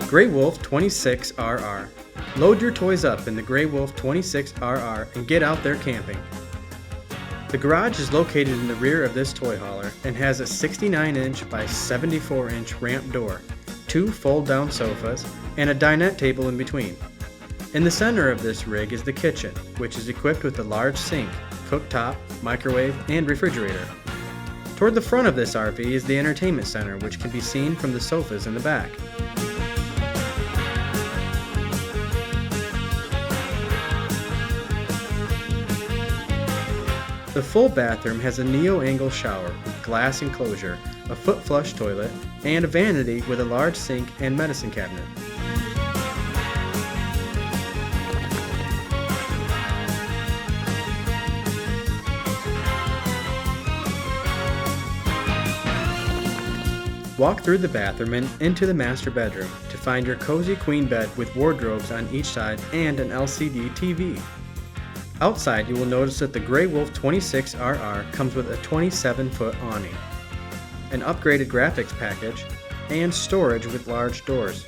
Grey Wolf 26RR. Load your toys up in the Grey Wolf 26RR and get out there camping. The garage is located in the rear of this toy hauler and has a 69-inch by 74-inch ramp door, 2 fold-down sofas, and a dinette table in between. In the center of this rig is the kitchen, which is equipped with a large sink, cooktop, microwave, and refrigerator. Toward the front of this RV is the entertainment center, which can be seen from the sofas in the back. The full bathroom has a neo-angle shower with glass enclosure, a foot flush toilet, and a vanity with a large sink and medicine cabinet. Walk through the bathroom and into the master bedroom to find your cozy queen bed with wardrobes on each side and an LCD TV. Outside, you will notice that the Grey Wolf 26RR comes with a 27-foot awning, an upgraded graphics package, and storage with large doors.